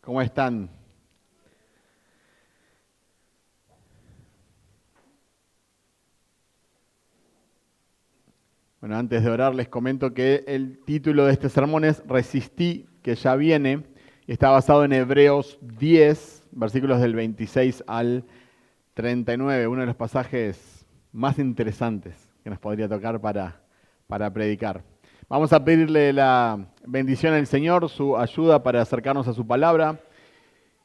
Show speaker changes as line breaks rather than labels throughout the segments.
¿Cómo están? Bueno, antes de orar les comento que el título de este sermón es Resistí, que ya viene, y está basado en Hebreos 10, versículos del 26 al 39, uno de los pasajes más interesantes que nos podría tocar para predicar. Vamos a pedirle la bendición al Señor, su ayuda para acercarnos a su palabra,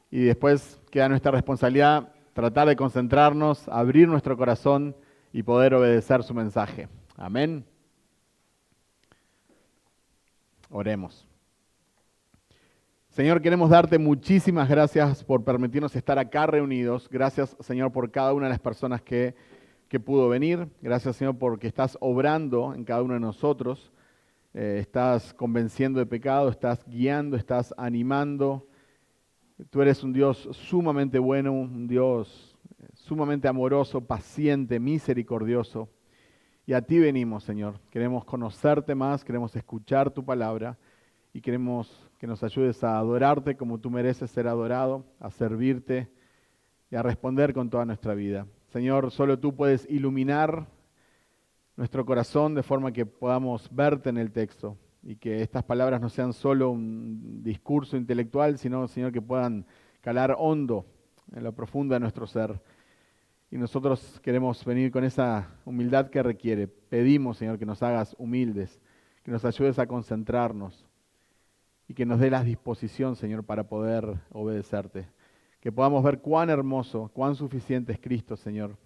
y después queda nuestra responsabilidad tratar de concentrarnos, abrir nuestro corazón y poder obedecer su mensaje. Amén. Oremos. Señor, queremos darte muchísimas gracias por permitirnos estar acá reunidos. Gracias, Señor, por cada una de las personas que pudo venir. Gracias, Señor, porque estás obrando en cada uno de nosotros. Estás convenciendo de pecado, estás guiando, estás animando. Tú eres un Dios sumamente bueno, un Dios sumamente amoroso, paciente, misericordioso. Y a ti venimos, Señor. Queremos conocerte más, queremos escuchar tu palabra y queremos que nos ayudes a adorarte como tú mereces ser adorado, a servirte y a responder con toda nuestra vida. Señor, solo tú puedes iluminar nuestro corazón de forma que podamos verte en el texto y que estas palabras no sean solo un discurso intelectual, sino, Señor, que puedan calar hondo en lo profundo de nuestro ser. Y nosotros queremos venir con esa humildad que requiere. Pedimos, Señor, que nos hagas humildes, que nos ayudes a concentrarnos y que nos dé la disposición, Señor, para poder obedecerte. Que podamos ver cuán hermoso, cuán suficiente es Cristo, Señor,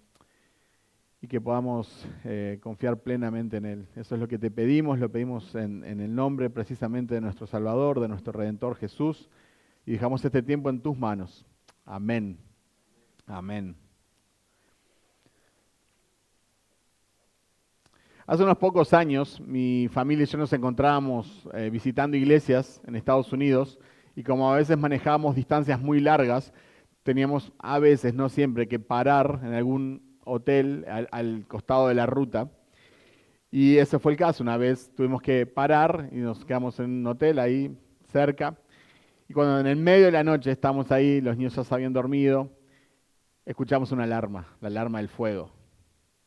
y que podamos confiar plenamente en Él. Eso es lo que te pedimos, lo pedimos en el nombre precisamente de nuestro Salvador, de nuestro Redentor Jesús, y dejamos este tiempo en tus manos. Amén. Amén. Hace unos pocos años, mi familia y yo nos encontrábamos visitando iglesias en Estados Unidos y como a veces manejábamos distancias muy largas, teníamos a veces, no siempre, que parar en algún hotel al costado de la ruta. Y ese fue el caso. Una vez tuvimos que parar y nos quedamos en un hotel ahí cerca. Y cuando en el medio de la noche estamos ahí, los niños ya se habían dormido, escuchamos una alarma, la alarma del fuego,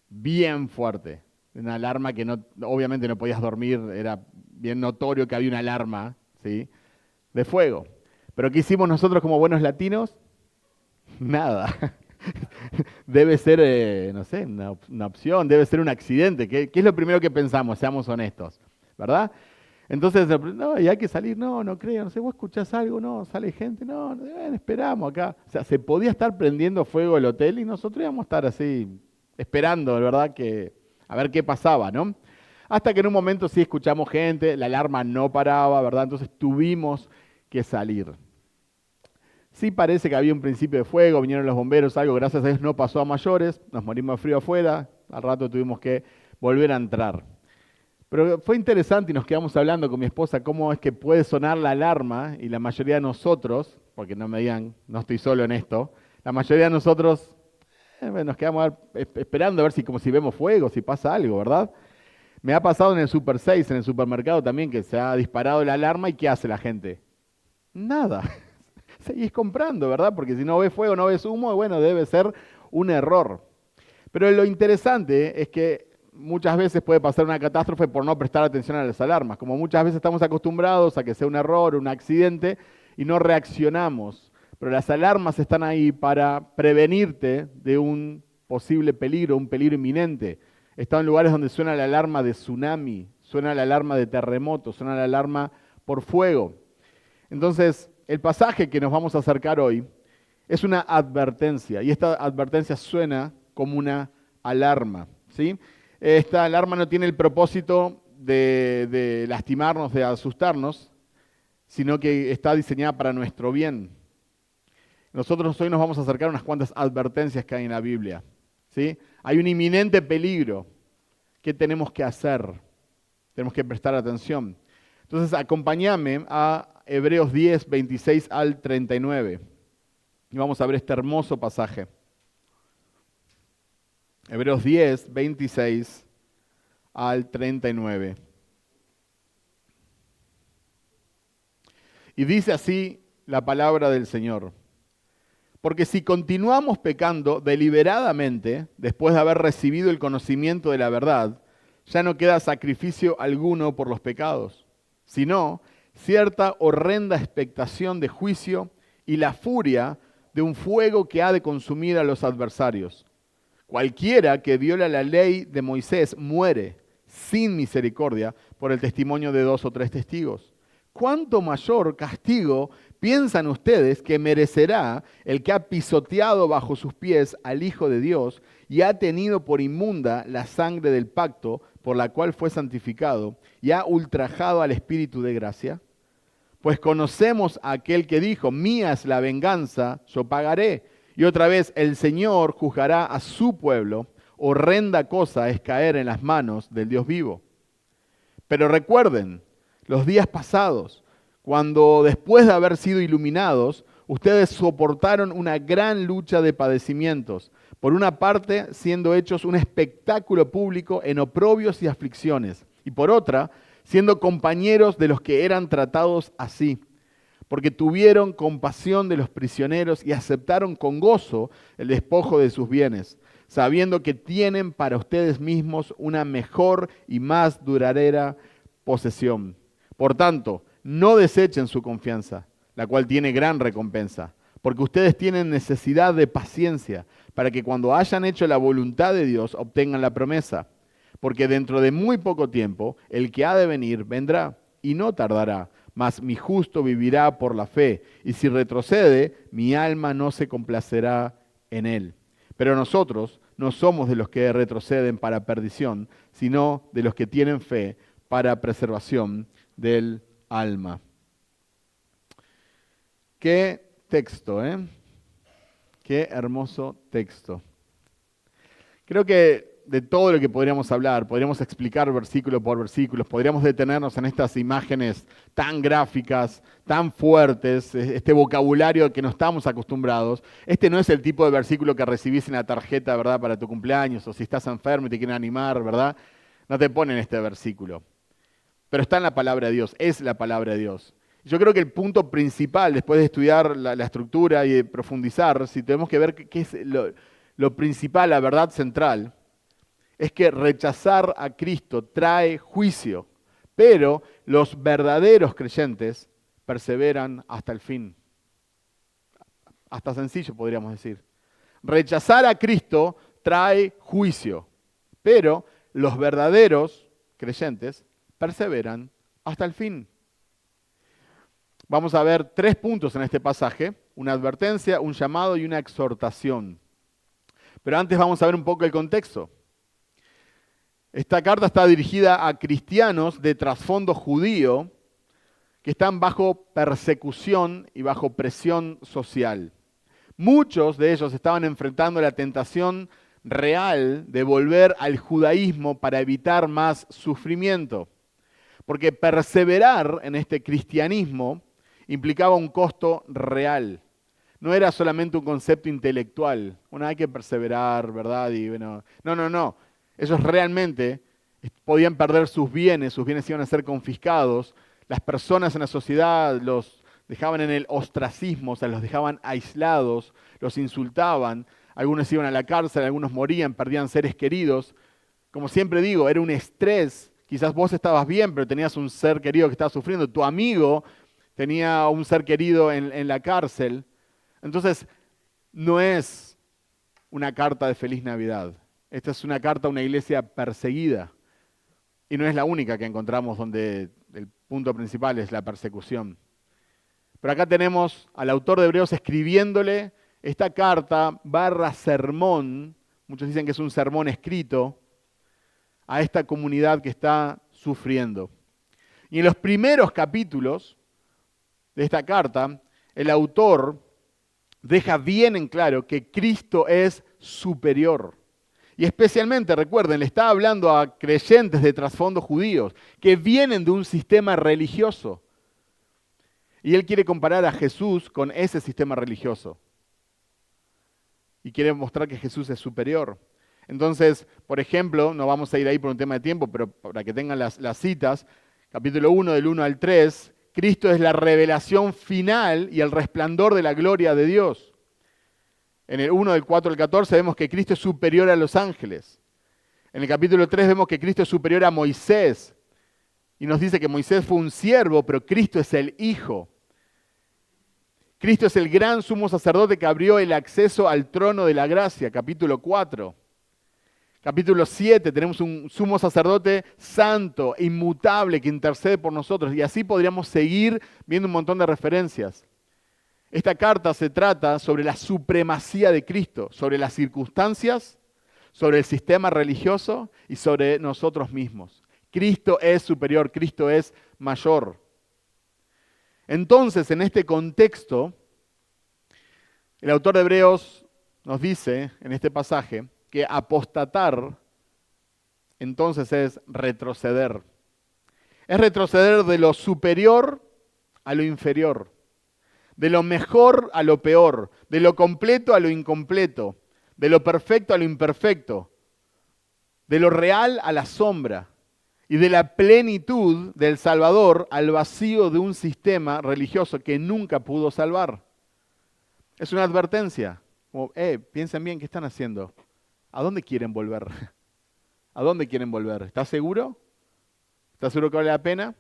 bien fuerte. Una alarma que no, obviamente no podías dormir, era bien notorio que había una alarma, ¿sí?, de fuego. Pero ¿qué hicimos nosotros como buenos latinos? Nada. Debe ser, no sé, una opción, debe ser un accidente. ¿Qué es lo primero que pensamos? Seamos honestos, ¿verdad? Entonces, no, y hay que salir, no creo, no sé, vos escuchás algo, no, sale gente, no, esperamos acá. O sea, se podía estar prendiendo fuego el hotel y nosotros íbamos a estar así, esperando, ¿verdad?, a ver qué pasaba, ¿no? Hasta que en un momento sí escuchamos gente, la alarma no paraba, ¿verdad? Entonces tuvimos que salir. Sí parece que había un principio de fuego, vinieron los bomberos, algo, gracias a Dios no pasó a mayores, nos morimos de frío afuera, al rato tuvimos que volver a entrar. Pero fue interesante y nos quedamos hablando con mi esposa cómo es que puede sonar la alarma y la mayoría de nosotros, porque no me digan, no estoy solo en esto, la mayoría de nosotros nos quedamos esperando a ver si como si vemos fuego, si pasa algo, ¿verdad? Me ha pasado en el Super 6, en el supermercado también, que se ha disparado la alarma y ¿qué hace la gente? Nada. Seguís comprando, ¿verdad? Porque si no ves fuego, no ves humo, bueno, debe ser un error. Pero lo interesante es que muchas veces puede pasar una catástrofe por no prestar atención a las alarmas. Como muchas veces estamos acostumbrados a que sea un error, un accidente, y no reaccionamos. Pero las alarmas están ahí para prevenirte de un posible peligro, un peligro inminente. Están en lugares donde suena la alarma de tsunami, suena la alarma de terremoto, suena la alarma por fuego. Entonces, el pasaje que nos vamos a acercar hoy es una advertencia, y esta advertencia suena como una alarma, ¿sí? Esta alarma no tiene el propósito de lastimarnos, de asustarnos, sino que está diseñada para nuestro bien. Nosotros hoy nos vamos a acercar a unas cuantas advertencias que hay en la Biblia, ¿sí? Hay un inminente peligro. ¿Qué tenemos que hacer? Tenemos que prestar atención. Entonces, acompáñame a Hebreos 10, 26 al 39. Y vamos a ver este hermoso pasaje. Hebreos 10, 26 al 39. Y dice así la palabra del Señor. Porque si continuamos pecando deliberadamente, después de haber recibido el conocimiento de la verdad, ya no queda sacrificio alguno por los pecados, sino cierta horrenda expectación de juicio y la furia de un fuego que ha de consumir a los adversarios. Cualquiera que viola la ley de Moisés muere sin misericordia por el testimonio de 2 o 3 testigos. ¿Cuánto mayor castigo piensan ustedes que merecerá el que ha pisoteado bajo sus pies al Hijo de Dios y ha tenido por inmunda la sangre del pacto por la cual fue santificado y ha ultrajado al Espíritu de gracia? Pues conocemos a aquel que dijo, mía es la venganza, yo pagaré. Y otra vez, el Señor juzgará a su pueblo. Horrenda cosa es caer en las manos del Dios vivo. Pero recuerden los días pasados, cuando después de haber sido iluminados, ustedes soportaron una gran lucha de padecimientos. Por una parte, siendo hechos un espectáculo público en oprobios y aflicciones. Y por otra, siendo compañeros de los que eran tratados así, porque tuvieron compasión de los prisioneros y aceptaron con gozo el despojo de sus bienes, sabiendo que tienen para ustedes mismos una mejor y más duradera posesión. Por tanto, no desechen su confianza, la cual tiene gran recompensa, porque ustedes tienen necesidad de paciencia, para que cuando hayan hecho la voluntad de Dios obtengan la promesa. Porque dentro de muy poco tiempo el que ha de venir vendrá y no tardará, mas mi justo vivirá por la fe, y si retrocede, mi alma no se complacerá en él. Pero nosotros no somos de los que retroceden para perdición, sino de los que tienen fe para preservación del alma. Qué texto, ¿eh? Qué hermoso texto. Creo que de todo lo que podríamos hablar, podríamos explicar versículo por versículo, podríamos detenernos en estas imágenes tan gráficas, tan fuertes, este vocabulario que no estamos acostumbrados. Este no es el tipo de versículo que recibís en la tarjeta, ¿verdad?, para tu cumpleaños, o si estás enfermo y te quieren animar, ¿verdad? No te ponen este versículo. Pero está en la palabra de Dios, es la palabra de Dios. Yo creo que el punto principal, después de estudiar la estructura y de profundizar, si tenemos que ver qué es lo principal, la verdad central, es que rechazar a Cristo trae juicio, pero los verdaderos creyentes perseveran hasta el fin. Hasta sencillo podríamos decir. Rechazar a Cristo trae juicio, pero los verdaderos creyentes perseveran hasta el fin. Vamos a ver 3 puntos en este pasaje, una advertencia, un llamado y una exhortación. Pero antes vamos a ver un poco el contexto. Esta carta está dirigida a cristianos de trasfondo judío que están bajo persecución y bajo presión social. Muchos de ellos estaban enfrentando la tentación real de volver al judaísmo para evitar más sufrimiento. Porque perseverar en este cristianismo implicaba un costo real. No era solamente un concepto intelectual. Bueno, hay que perseverar, ¿verdad? Y bueno, no. Ellos realmente podían perder sus bienes iban a ser confiscados. Las personas en la sociedad los dejaban en el ostracismo, o sea, los dejaban aislados, los insultaban. Algunos iban a la cárcel, algunos morían, perdían seres queridos. Como siempre digo, era un estrés. Quizás vos estabas bien, pero tenías un ser querido que estaba sufriendo. Tu amigo tenía un ser querido en la cárcel. Entonces, no es una carta de feliz Navidad. Esta es una carta a una iglesia perseguida. Y no es la única que encontramos donde el punto principal es la persecución. Pero acá tenemos al autor de Hebreos escribiéndole esta carta / sermón, muchos dicen que es un sermón escrito, a esta comunidad que está sufriendo. Y en los primeros capítulos de esta carta, el autor deja bien en claro que Cristo es superior. Y especialmente, recuerden, le está hablando a creyentes de trasfondo judíos que vienen de un sistema religioso. Y él quiere comparar a Jesús con ese sistema religioso. Y quiere mostrar que Jesús es superior. Entonces, por ejemplo, no vamos a ir ahí por un tema de tiempo, pero para que tengan las citas, capítulo 1 del 1 al 3, Cristo es la revelación final y el resplandor de la gloria de Dios. En el 1 del 4 al 14 vemos que Cristo es superior a los ángeles. En el capítulo 3 vemos que Cristo es superior a Moisés. Y nos dice que Moisés fue un siervo, pero Cristo es el Hijo. Cristo es el gran sumo sacerdote que abrió el acceso al trono de la gracia, capítulo 4. Capítulo 7, tenemos un sumo sacerdote santo, inmutable, que intercede por nosotros. Y así podríamos seguir viendo un montón de referencias. Esta carta se trata sobre la supremacía de Cristo, sobre las circunstancias, sobre el sistema religioso y sobre nosotros mismos. Cristo es superior, Cristo es mayor. Entonces, en este contexto, el autor de Hebreos nos dice en este pasaje que apostatar entonces es retroceder. Es retroceder de lo superior a lo inferior, de lo mejor a lo peor, de lo completo a lo incompleto, de lo perfecto a lo imperfecto, de lo real a la sombra y de la plenitud del Salvador al vacío de un sistema religioso que nunca pudo salvar. Es una advertencia. Como, piensen bien, ¿qué están haciendo? ¿A dónde quieren volver? ¿A dónde quieren volver? ¿Estás seguro? ¿Estás seguro que vale la pena?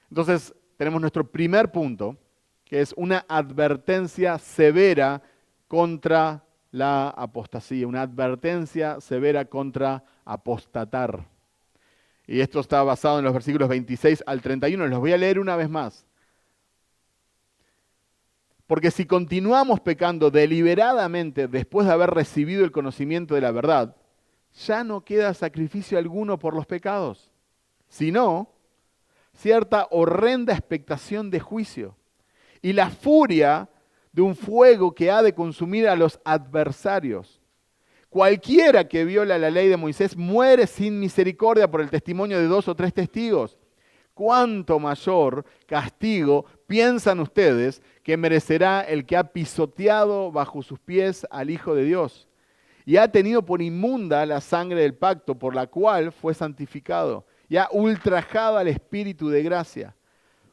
Entonces, tenemos nuestro primer punto, que es una advertencia severa contra la apostasía, una advertencia severa contra apostatar. Y esto está basado en los versículos 26 al 31. Los voy a leer una vez más. Porque si continuamos pecando deliberadamente después de haber recibido el conocimiento de la verdad, ya no queda sacrificio alguno por los pecados, sino cierta horrenda expectación de juicio y la furia de un fuego que ha de consumir a los adversarios. Cualquiera que viola la ley de Moisés muere sin misericordia por el testimonio de 2 o 3 testigos. ¿Cuánto mayor castigo piensan ustedes que merecerá el que ha pisoteado bajo sus pies al Hijo de Dios y ha tenido por inmunda la sangre del pacto por la cual fue santificado y ha ultrajado al Espíritu de gracia?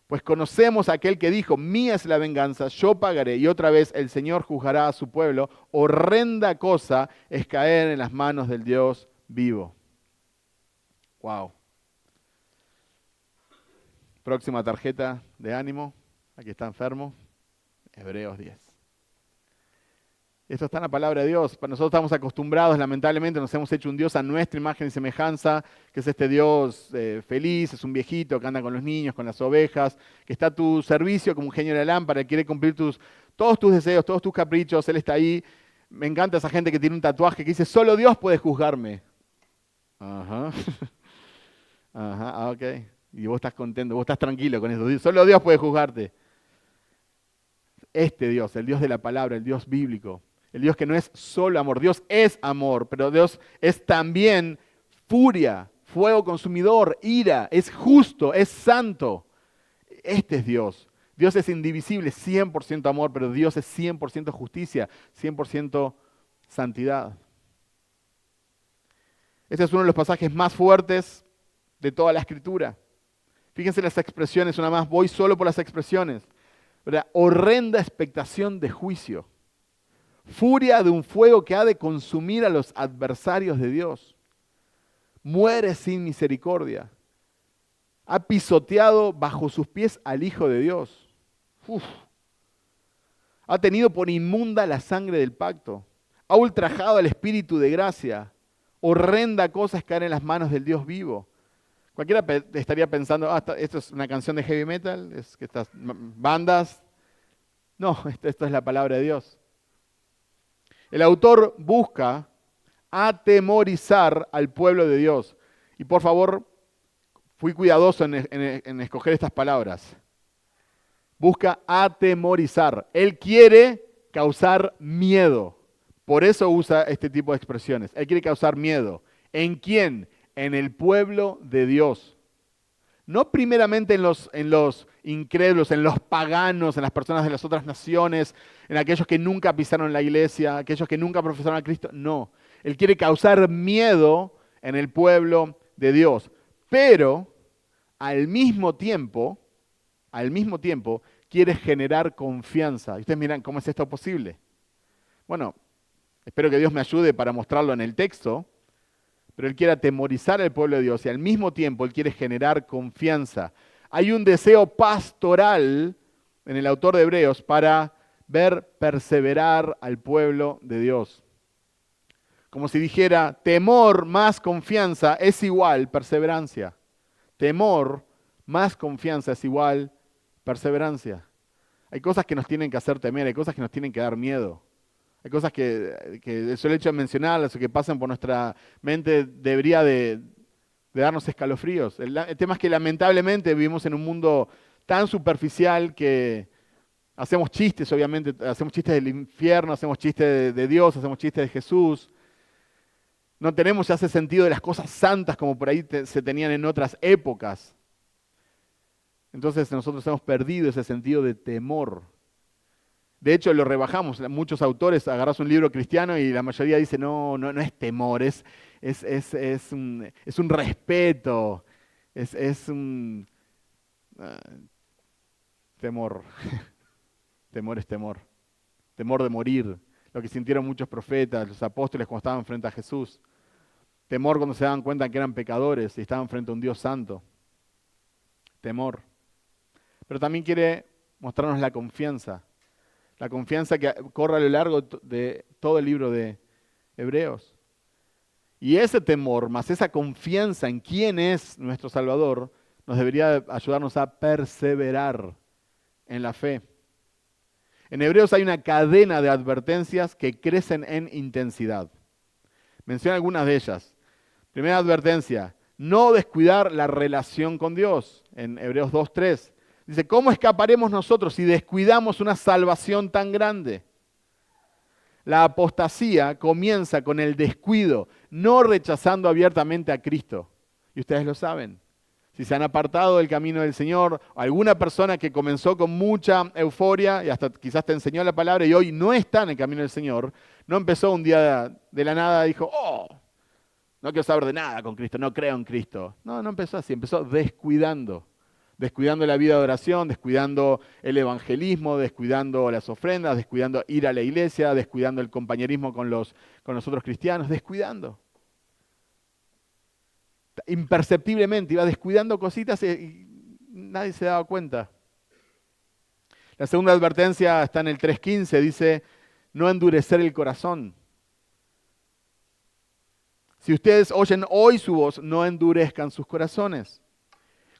Pues conocemos a aquel que dijo, mía es la venganza, yo pagaré, y otra vez el Señor juzgará a su pueblo. Horrenda cosa es caer en las manos del Dios vivo. Wow. Próxima tarjeta de ánimo, aquí está enfermo, Hebreos 10. Esto está en la palabra de Dios. Nosotros estamos acostumbrados, lamentablemente, nos hemos hecho un Dios a nuestra imagen y semejanza, que es este Dios feliz, es un viejito que anda con los niños, con las ovejas, que está a tu servicio como un genio de la lámpara, que quiere cumplir todos tus deseos, todos tus caprichos, Él está ahí. Me encanta esa gente que tiene un tatuaje que dice, solo Dios puede juzgarme. Ajá. Ajá, ok. Y vos estás contento, vos estás tranquilo con eso. Solo Dios puede juzgarte. Este Dios, el Dios de la palabra, el Dios bíblico, el Dios que no es solo amor, Dios es amor, pero Dios es también furia, fuego consumidor, ira, es justo, es santo. Este es Dios. Dios es indivisible, 100% amor, pero Dios es 100% justicia, 100% santidad. Este es uno de los pasajes más fuertes de toda la Escritura. Fíjense las expresiones, una más, voy solo por las expresiones. ¿Verdad? Horrenda expectación de juicio. Furia de un fuego que ha de consumir a los adversarios de Dios. Muere sin misericordia. Ha pisoteado bajo sus pies al Hijo de Dios. Uf. Ha tenido por inmunda la sangre del pacto. Ha ultrajado al Espíritu de gracia. Horrenda cosa es caer en las manos del Dios vivo. Cualquiera estaría pensando, esto es una canción de heavy metal, es que estas bandas. No, esto es la palabra de Dios. El autor busca atemorizar al pueblo de Dios. Y por favor, fui cuidadoso en escoger estas palabras. Busca atemorizar. Él quiere causar miedo. Por eso usa este tipo de expresiones. Él quiere causar miedo. ¿En quién? En el pueblo de Dios. No primeramente en los incrédulos, en los paganos, en las personas de las otras naciones, en aquellos que nunca pisaron la iglesia, aquellos que nunca profesaron a Cristo. No. Él quiere causar miedo en el pueblo de Dios. Pero, al mismo tiempo, al mismo tiempo quiere generar confianza. Y ustedes miran, ¿cómo es esto posible? Bueno, espero que Dios me ayude para mostrarlo en el texto, pero Él quiere atemorizar al pueblo de Dios y al mismo tiempo Él quiere generar confianza. Hay un deseo pastoral en el autor de Hebreos para ver perseverar al pueblo de Dios. Como si dijera, temor más confianza es igual perseverancia. Temor más confianza es igual perseverancia. Hay cosas que nos tienen que hacer temer, hay cosas que nos tienen que dar miedo. Hay cosas que el solo hecho de mencionarlas o que pasan por nuestra mente debería de darnos escalofríos. El tema es que lamentablemente vivimos en un mundo tan superficial que hacemos chistes, obviamente, hacemos chistes del infierno, hacemos chistes de Dios, hacemos chistes de Jesús. No tenemos ya ese sentido de las cosas santas como por ahí se tenían en otras épocas. Entonces nosotros hemos perdido ese sentido de temor. De hecho, lo rebajamos. Muchos autores agarras un libro cristiano y la mayoría dice, no es temor, es un respeto, es un temor. Temor es temor. Temor de morir. Lo que sintieron muchos profetas, los apóstoles cuando estaban frente a Jesús. Temor cuando se daban cuenta que eran pecadores y estaban frente a un Dios santo. Temor. Pero también quiere mostrarnos la confianza. La confianza que corre a lo largo de todo el libro de Hebreos. Y ese temor, más esa confianza en quién es nuestro Salvador, nos debería ayudarnos a perseverar en la fe. En Hebreos hay una cadena de advertencias que crecen en intensidad. Menciono algunas de ellas. Primera advertencia, no descuidar la relación con Dios. En Hebreos 2:3. Dice, ¿cómo escaparemos nosotros si descuidamos una salvación tan grande? La apostasía comienza con el descuido, no rechazando abiertamente a Cristo. Y ustedes lo saben. Si se han apartado del camino del Señor, alguna persona que comenzó con mucha euforia y hasta quizás te enseñó la palabra y hoy no está en el camino del Señor, no empezó un día de la nada y dijo, no quiero saber de nada con Cristo, no creo en Cristo. No empezó así, empezó descuidando la vida de oración, descuidando el evangelismo, descuidando las ofrendas, descuidando ir a la iglesia, descuidando el compañerismo con los otros cristianos, descuidando. Imperceptiblemente iba descuidando cositas y nadie se daba cuenta. La segunda advertencia está en el 3:15, dice, no endurecer el corazón. Si ustedes oyen hoy su voz, no endurezcan sus corazones.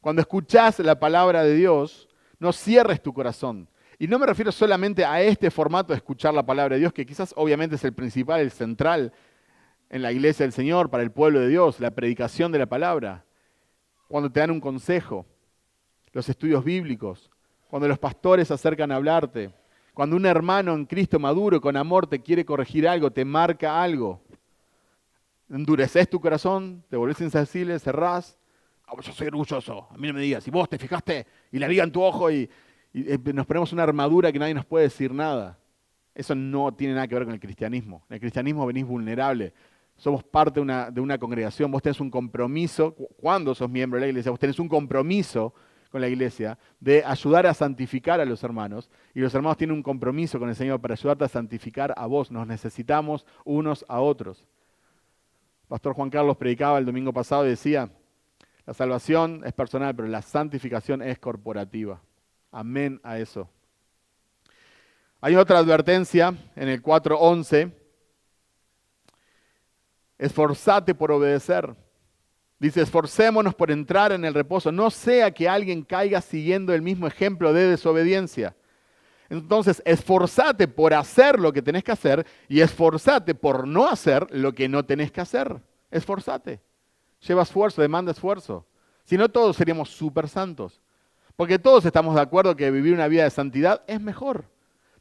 Cuando escuchás la palabra de Dios, no cierres tu corazón. Y no me refiero solamente a este formato de escuchar la palabra de Dios, que quizás obviamente es el principal, el central en la iglesia del Señor, para el pueblo de Dios, la predicación de la palabra. Cuando te dan un consejo, los estudios bíblicos, cuando los pastores se acercan a hablarte, cuando un hermano en Cristo maduro con amor te quiere corregir algo, te marca algo. Endureces tu corazón, te volvés insensible, cerrás. Yo soy orgulloso, a mí no me digas. Si vos te fijaste y la viga en tu ojo y nos ponemos una armadura que nadie nos puede decir nada. Eso no tiene nada que ver con el cristianismo. En el cristianismo venís vulnerable. Somos parte de una congregación. Vos tenés un compromiso, cuando sos miembro de la iglesia, vos tenés un compromiso con la iglesia de ayudar a santificar a los hermanos. Y los hermanos tienen un compromiso con el Señor para ayudarte a santificar a vos. Nos necesitamos unos a otros. Pastor Juan Carlos predicaba el domingo pasado y decía, la salvación es personal, pero la santificación es corporativa. Amén a eso. Hay otra advertencia en el 4:11. Esforzate por obedecer. Dice, esforcémonos por entrar en el reposo. No sea que alguien caiga siguiendo el mismo ejemplo de desobediencia. Entonces, esforzate por hacer lo que tenés que hacer y esforzate por no hacer lo que no tenés que hacer. Esforzate. Lleva esfuerzo, demanda esfuerzo. Si no, todos seríamos súper santos. Porque todos estamos de acuerdo que vivir una vida de santidad es mejor.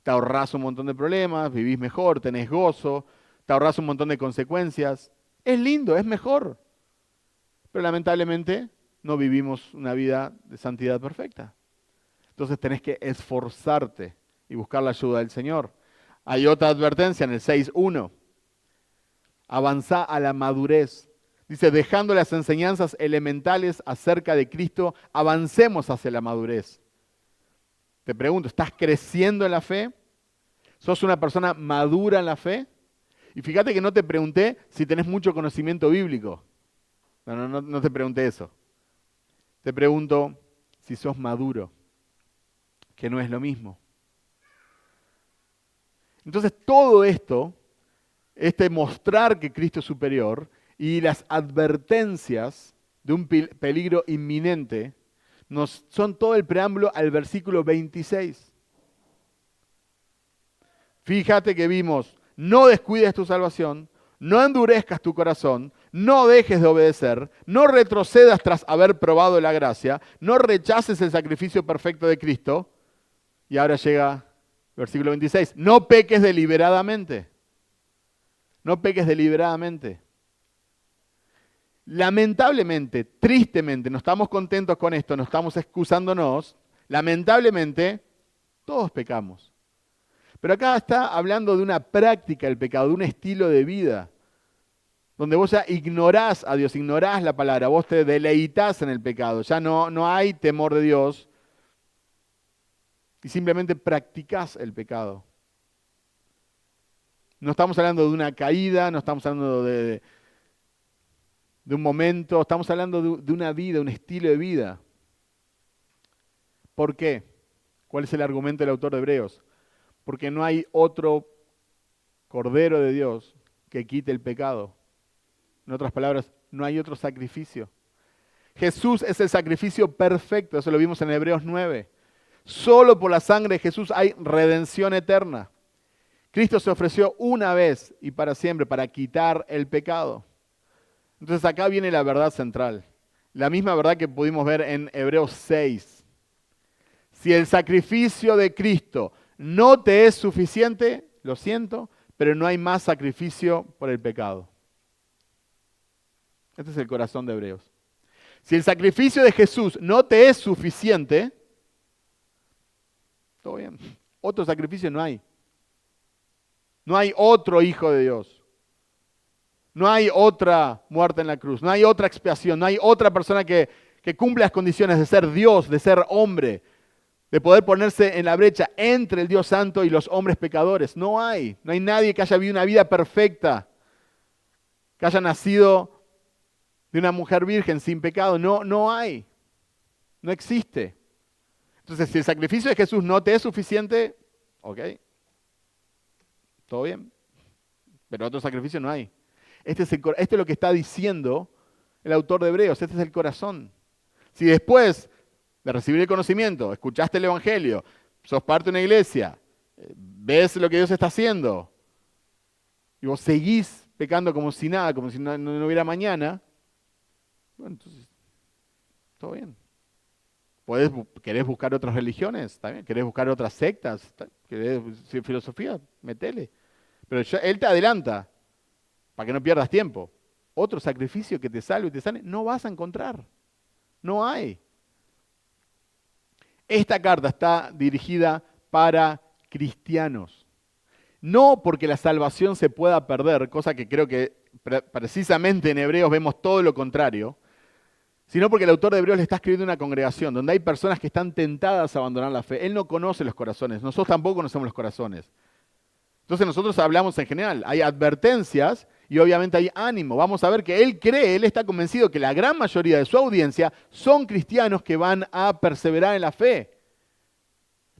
Te ahorrás un montón de problemas, vivís mejor, tenés gozo, te ahorrás un montón de consecuencias. Es lindo, es mejor. Pero lamentablemente no vivimos una vida de santidad perfecta. Entonces tenés que esforzarte y buscar la ayuda del Señor. Hay otra advertencia en el 6:1. Avanzá a la madurez. Dice, dejando las enseñanzas elementales acerca de Cristo, avancemos hacia la madurez. Te pregunto, ¿estás creciendo en la fe? ¿Sos una persona madura en la fe? Y fíjate que no te pregunté si tenés mucho conocimiento bíblico. No te pregunté eso. Te pregunto si sos maduro, que no es lo mismo. Entonces todo esto, este mostrar que Cristo es superior y las advertencias de un peligro inminente, son todo el preámbulo al versículo 26. Fíjate que vimos, no descuides tu salvación, no endurezcas tu corazón, no dejes de obedecer, no retrocedas tras haber probado la gracia, no rechaces el sacrificio perfecto de Cristo. Y ahora llega versículo 26, no peques deliberadamente. No peques deliberadamente. Lamentablemente, tristemente, no estamos contentos con esto, no estamos excusándonos. Lamentablemente, todos pecamos. Pero acá está hablando de una práctica del pecado, de un estilo de vida, donde vos ya ignorás a Dios, ignorás la palabra, vos te deleitás en el pecado, ya no hay temor de Dios y simplemente practicás el pecado. No estamos hablando de una caída, no estamos hablando de un momento, estamos hablando de una vida, un estilo de vida. ¿Por qué? ¿Cuál es el argumento del autor de Hebreos? Porque no hay otro Cordero de Dios que quite el pecado. En otras palabras, no hay otro sacrificio. Jesús es el sacrificio perfecto, eso lo vimos en Hebreos 9. Solo por la sangre de Jesús hay redención eterna. Cristo se ofreció una vez y para siempre para quitar el pecado. Entonces acá viene la verdad central, la misma verdad que pudimos ver en Hebreos 6. Si el sacrificio de Cristo no te es suficiente, lo siento, pero no hay más sacrificio por el pecado. Este es el corazón de Hebreos. Si el sacrificio de Jesús no te es suficiente, todo bien. Otro sacrificio no hay. No hay otro Hijo de Dios. No hay otra muerte en la cruz. No hay otra expiación. No hay otra persona que cumpla las condiciones de ser Dios, de ser hombre, de poder ponerse en la brecha entre el Dios Santo y los hombres pecadores. No hay. No hay nadie que haya vivido una vida perfecta, que haya nacido de una mujer virgen sin pecado. No hay. No existe. Entonces, si el sacrificio de Jesús no te es suficiente, ok, todo bien. Pero otro sacrificio no hay. Este es lo que está diciendo el autor de Hebreos. Este es el corazón. Si después de recibir el conocimiento, escuchaste el Evangelio, sos parte de una iglesia, ves lo que Dios está haciendo, y vos seguís pecando como si nada, como si no hubiera mañana, bueno, entonces, todo bien. ¿Querés buscar otras religiones? ¿Está bien? ¿Querés buscar otras sectas? ¿Querés filosofía? Metele. Pero él te adelanta, para que no pierdas tiempo. Otro sacrificio que te salve y te sane, no vas a encontrar. No hay. Esta carta está dirigida para cristianos. No porque la salvación se pueda perder, cosa que creo que precisamente en Hebreos vemos todo lo contrario, sino porque el autor de Hebreos le está escribiendo a una congregación donde hay personas que están tentadas a abandonar la fe. Él no conoce los corazones, nosotros tampoco conocemos los corazones. Entonces nosotros hablamos en general, hay advertencias y obviamente hay ánimo. Vamos a ver que él está convencido que la gran mayoría de su audiencia son cristianos que van a perseverar en la fe.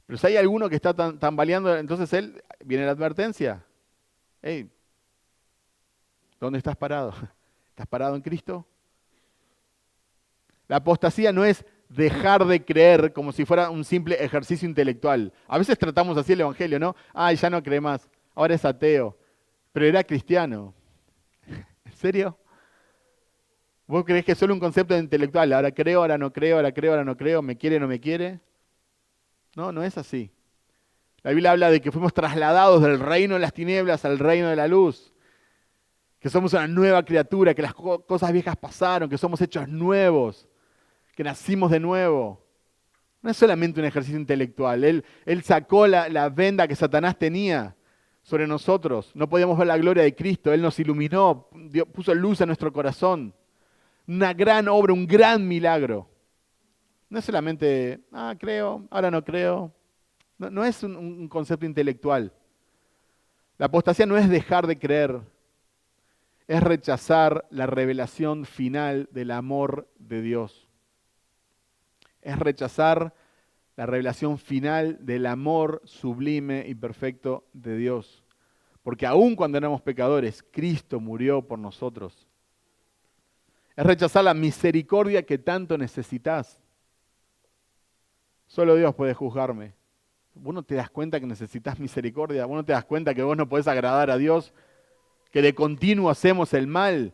Pero si hay alguno que está tambaleando, entonces viene la advertencia. Hey, ¿dónde estás parado? ¿Estás parado en Cristo? La apostasía no es dejar de creer como si fuera un simple ejercicio intelectual. A veces tratamos así el Evangelio, ¿no? Ay, ya no cree más, ahora es ateo, pero era cristiano. ¿En serio? ¿Vos creés que es solo un concepto intelectual? Ahora creo, ahora no creo, ahora creo, ahora no creo, me quiere, no me quiere. No es así. La Biblia habla de que fuimos trasladados del reino de las tinieblas al reino de la luz, que somos una nueva criatura, que las cosas viejas pasaron, que somos hechos nuevos, que nacimos de nuevo. No es solamente un ejercicio intelectual. Él sacó la venda que Satanás tenía sobre nosotros. No podíamos ver la gloria de Cristo. Él nos iluminó, puso luz a nuestro corazón. Una gran obra, un gran milagro. No es solamente, creo, ahora no creo. No es un concepto intelectual. La apostasía no es dejar de creer, es rechazar la revelación final del amor de Dios. Es rechazar la revelación final del amor sublime y perfecto de Dios. Porque aun cuando éramos pecadores, Cristo murió por nosotros. Es rechazar la misericordia que tanto necesitas. Solo Dios puede juzgarme. ¿Vos no te das cuenta que necesitas misericordia? ¿Vos no te das cuenta que vos no podés agradar a Dios? Que de continuo hacemos el mal,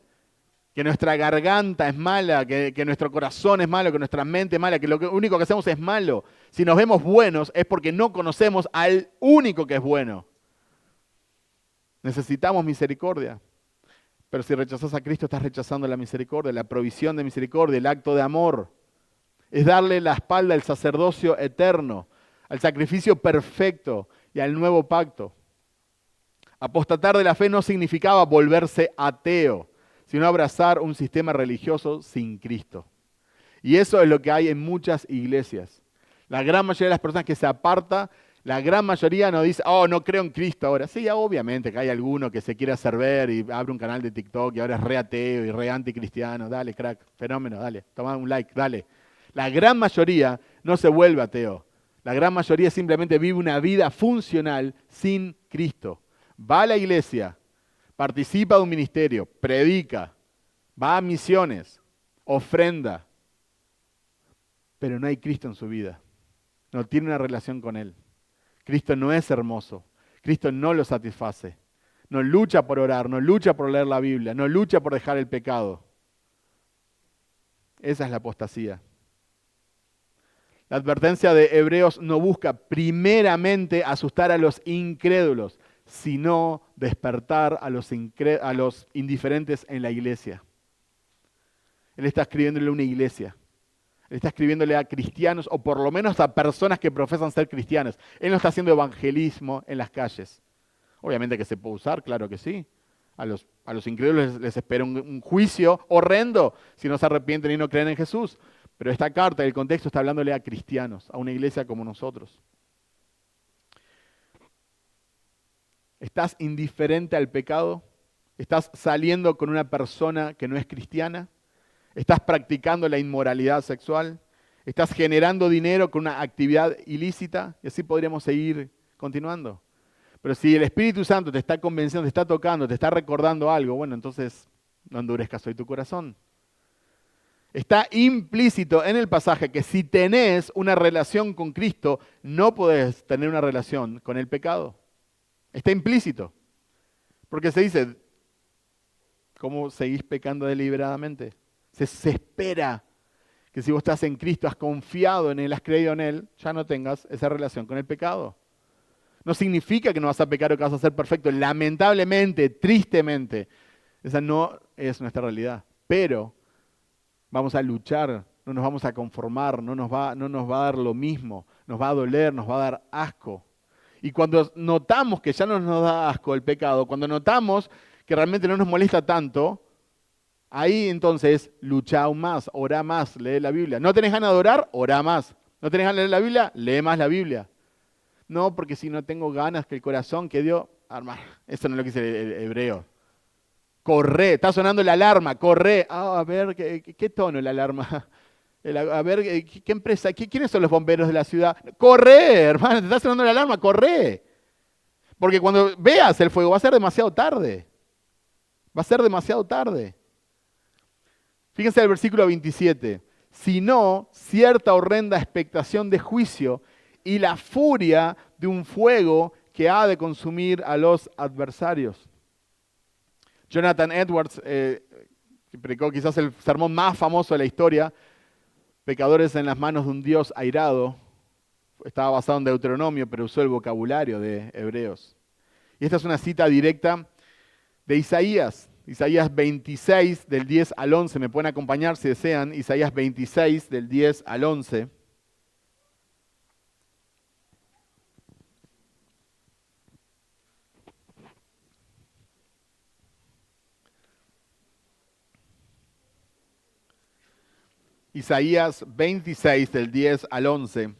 que nuestra garganta es mala, que nuestro corazón es malo, que nuestra mente es mala, que lo único que hacemos es malo. Si nos vemos buenos es porque no conocemos al único que es bueno. Necesitamos misericordia. Pero si rechazas a Cristo, estás rechazando la misericordia, la provisión de misericordia, el acto de amor. Es darle la espalda al sacerdocio eterno, al sacrificio perfecto y al nuevo pacto. Apostatar de la fe no significaba volverse ateo, sino abrazar un sistema religioso sin Cristo. Y eso es lo que hay en muchas iglesias. La gran mayoría de las personas que se aparta, la gran mayoría no dice, oh, no creo en Cristo ahora. Sí, obviamente que hay alguno que se quiere hacer ver y abre un canal de TikTok y ahora es re ateo y re anticristiano. Dale, crack, fenómeno, dale, toma un like, dale. La gran mayoría no se vuelve ateo. La gran mayoría simplemente vive una vida funcional sin Cristo. Va a la iglesia, participa de un ministerio, predica, va a misiones, ofrenda, pero no hay Cristo en su vida. No tiene una relación con Él. Cristo no es hermoso. Cristo no lo satisface. No lucha por orar, no lucha por leer la Biblia, no lucha por dejar el pecado. Esa es la apostasía. La advertencia de Hebreos no busca primeramente asustar a los incrédulos, sino despertar a los indiferentes en la iglesia. Él está escribiéndole a una iglesia. Él está escribiéndole a cristianos, o por lo menos a personas que profesan ser cristianos. Él no está haciendo evangelismo en las calles. Obviamente que se puede usar, claro que sí. A los incrédulos les espera un juicio horrendo si no se arrepienten y no creen en Jesús. Pero esta carta, el contexto, está hablándole a cristianos, a una iglesia como nosotros. ¿Estás indiferente al pecado? ¿Estás saliendo con una persona que no es cristiana? ¿Estás practicando la inmoralidad sexual? ¿Estás generando dinero con una actividad ilícita? Y así podríamos seguir continuando. Pero si el Espíritu Santo te está convenciendo, te está tocando, te está recordando algo, bueno, entonces no endurezcas hoy tu corazón. Está implícito en el pasaje que si tenés una relación con Cristo, no podés tener una relación con el pecado. Está implícito. Porque se dice, ¿cómo seguís pecando deliberadamente? Se espera que si vos estás en Cristo, has confiado en Él, has creído en Él, ya no tengas esa relación con el pecado. No significa que no vas a pecar o que vas a ser perfecto. Lamentablemente, tristemente, esa no es nuestra realidad. Pero vamos a luchar, no nos vamos a conformar, no nos va a dar lo mismo, nos va a doler, nos va a dar asco. Y cuando notamos que ya no nos da asco el pecado, cuando notamos que realmente no nos molesta tanto, ahí entonces lucha aún más, orá más, lee la Biblia. ¿No tenés ganas de orar? Orá más. ¿No tenés ganas de leer la Biblia? Lee más la Biblia. No, porque si no tengo ganas, que el corazón que dio, hermano, eso no es lo que dice el hebreo. Corre, está sonando la alarma, corre. Ah, a ver, ¿qué tono la alarma? A ver, ¿qué empresa? ¿Quiénes son los bomberos de la ciudad? Corre, hermano, te está sonando la alarma, corre. Porque cuando veas el fuego va a ser demasiado tarde. Va a ser demasiado tarde. Fíjense el versículo 27. Si no, cierta horrenda expectación de juicio y la furia de un fuego que ha de consumir a los adversarios. Jonathan Edwards, que predicó quizás el sermón más famoso de la historia, Pecadores en las manos de un Dios airado, estaba basado en Deuteronomio, pero usó el vocabulario de Hebreos. Y esta es una cita directa de Isaías. Isaías 26, del 10 al 11. Me pueden acompañar si desean. Isaías 26, del 10 al 11. Isaías 26, del 10 al 11.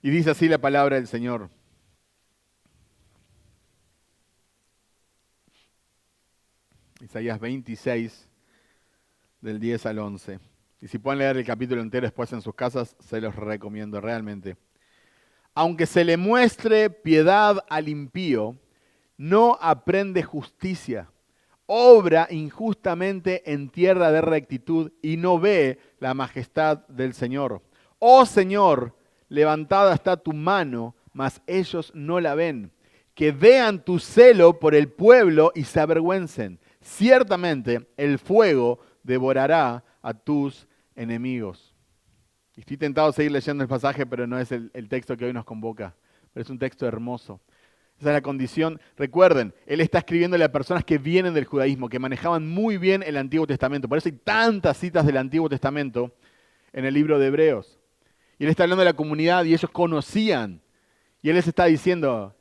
Y dice así la palabra del Señor. Isaías 26, del 10 al 11. Y si pueden leer el capítulo entero después en sus casas, se los recomiendo realmente. Aunque se le muestre piedad al impío, no aprende justicia. Obra injustamente en tierra de rectitud y no ve la majestad del Señor. Oh Señor, levantada está tu mano, mas ellos no la ven. Que vean tu celo por el pueblo y se avergüencen. Ciertamente el fuego devorará a tus enemigos. Estoy tentado a seguir leyendo el pasaje, pero no es el texto que hoy nos convoca. Pero es un texto hermoso. Esa es la condición. Recuerden, él está escribiéndole a personas que vienen del judaísmo, que manejaban muy bien el Antiguo Testamento. Por eso hay tantas citas del Antiguo Testamento en el libro de Hebreos. Y él está hablando de la comunidad y ellos conocían. Y él les está diciendo,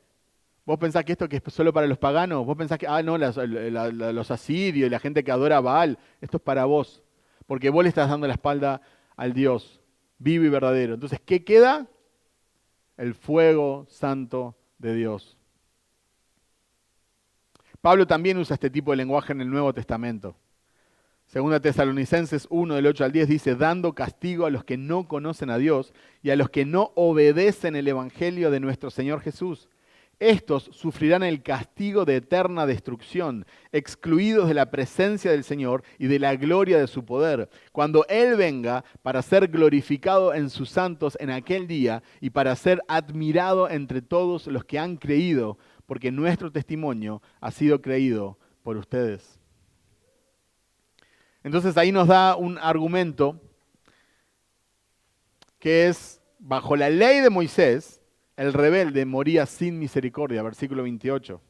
¿vos pensás que esto que es solo para los paganos? ¿Vos pensás que, no, los asirios y la gente que adora a Baal? Esto es para vos. Porque vos le estás dando la espalda al Dios vivo y verdadero. Entonces, ¿qué queda? El fuego santo de Dios. Pablo también usa este tipo de lenguaje en el Nuevo Testamento. Segunda Tesalonicenses 1, del 8 al 10 dice, dando castigo a los que no conocen a Dios y a los que no obedecen el Evangelio de nuestro Señor Jesús. Estos sufrirán el castigo de eterna destrucción, excluidos de la presencia del Señor y de la gloria de su poder, cuando Él venga para ser glorificado en sus santos en aquel día y para ser admirado entre todos los que han creído, porque nuestro testimonio ha sido creído por ustedes. Entonces ahí nos da un argumento que es, bajo la ley de Moisés, el rebelde moría sin misericordia, versículo 28.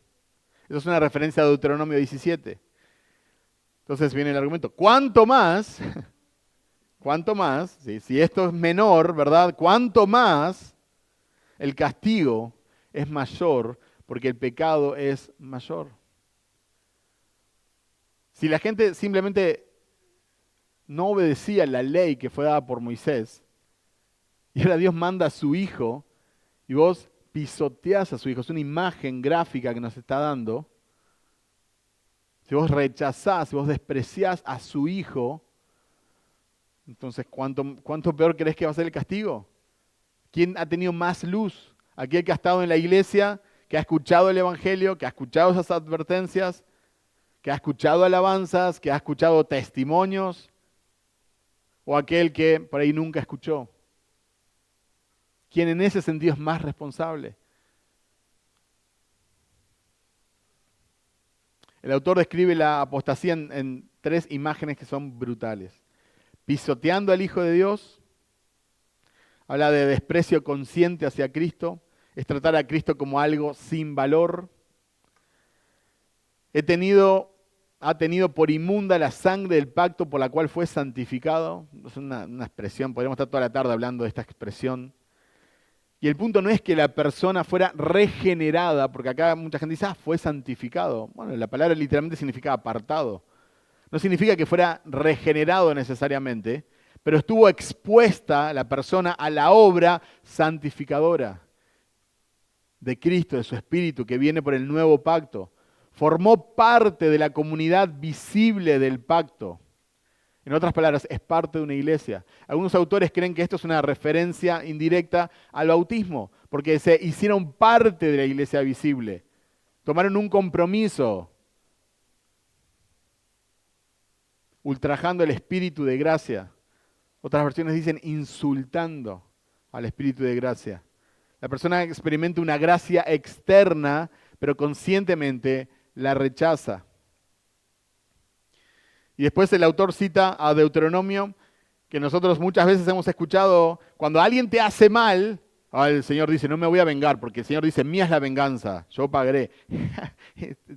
Eso es una referencia a Deuteronomio 17. Entonces viene el argumento, ¿cuánto más, si esto es menor, ¿verdad? ¿Cuánto más el castigo es mayor porque el pecado es mayor? Si la gente simplemente no obedecía la ley que fue dada por Moisés, y ahora Dios manda a su hijo, y vos pisoteás a su hijo, es una imagen gráfica que nos está dando. Si vos rechazás, si vos despreciás a su hijo, entonces ¿cuánto peor crees que va a ser el castigo? ¿Quién ha tenido más luz? Aquel que ha estado en la iglesia, que ha escuchado el evangelio, que ha escuchado esas advertencias, que ha escuchado alabanzas, que ha escuchado testimonios, o aquel que por ahí nunca escuchó. ¿Quién en ese sentido es más responsable? El autor describe la apostasía en tres imágenes que son brutales. Pisoteando al Hijo de Dios, habla de desprecio consciente hacia Cristo, es tratar a Cristo como algo sin valor. Ha tenido por inmunda la sangre del pacto por la cual fue santificado. Es una expresión, podríamos estar toda la tarde hablando de esta expresión. Y el punto no es que la persona fuera regenerada, porque acá mucha gente dice, fue santificado. Bueno, la palabra literalmente significa apartado. No significa que fuera regenerado necesariamente, pero estuvo expuesta la persona a la obra santificadora de Cristo, de su Espíritu, que viene por el nuevo pacto. Formó parte de la comunidad visible del pacto. En otras palabras, es parte de una iglesia. Algunos autores creen que esto es una referencia indirecta al bautismo, porque se hicieron parte de la iglesia visible. Tomaron un compromiso, ultrajando el espíritu de gracia. Otras versiones dicen insultando al espíritu de gracia. La persona experimenta una gracia externa, pero conscientemente la rechaza. Y después el autor cita a Deuteronomio, que nosotros muchas veces hemos escuchado, cuando alguien te hace mal, el Señor dice, no me voy a vengar, porque el Señor dice, mía es la venganza, yo pagaré.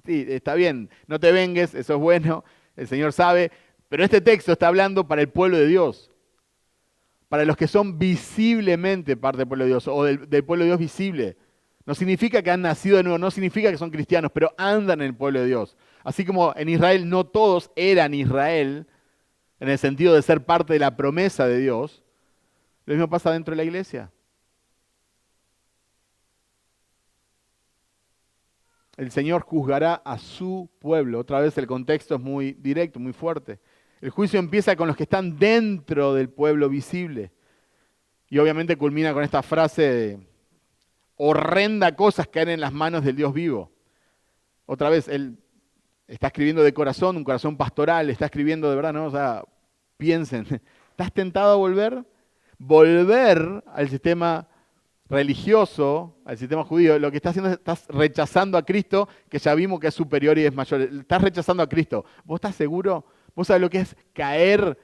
Sí, está bien, no te vengues, eso es bueno, el Señor sabe, pero este texto está hablando para el pueblo de Dios, para los que son visiblemente parte del pueblo de Dios, o del pueblo de Dios visible. No significa que han nacido de nuevo, no significa que son cristianos, pero andan en el pueblo de Dios. Así como en Israel no todos eran Israel, en el sentido de ser parte de la promesa de Dios, lo mismo pasa dentro de la iglesia. El Señor juzgará a su pueblo. Otra vez el contexto es muy directo, muy fuerte. El juicio empieza con los que están dentro del pueblo visible. Y obviamente culmina con esta frase de horrenda cosas caen en las manos del Dios vivo. Otra vez, él está escribiendo de corazón, un corazón pastoral, está escribiendo de verdad, ¿no? O sea, piensen, ¿estás tentado a volver? Volver al sistema religioso, al sistema judío, lo que estás haciendo es estás rechazando a Cristo, que ya vimos que es superior y es mayor. Estás rechazando a Cristo. ¿Vos estás seguro? ¿Vos sabés lo que es caer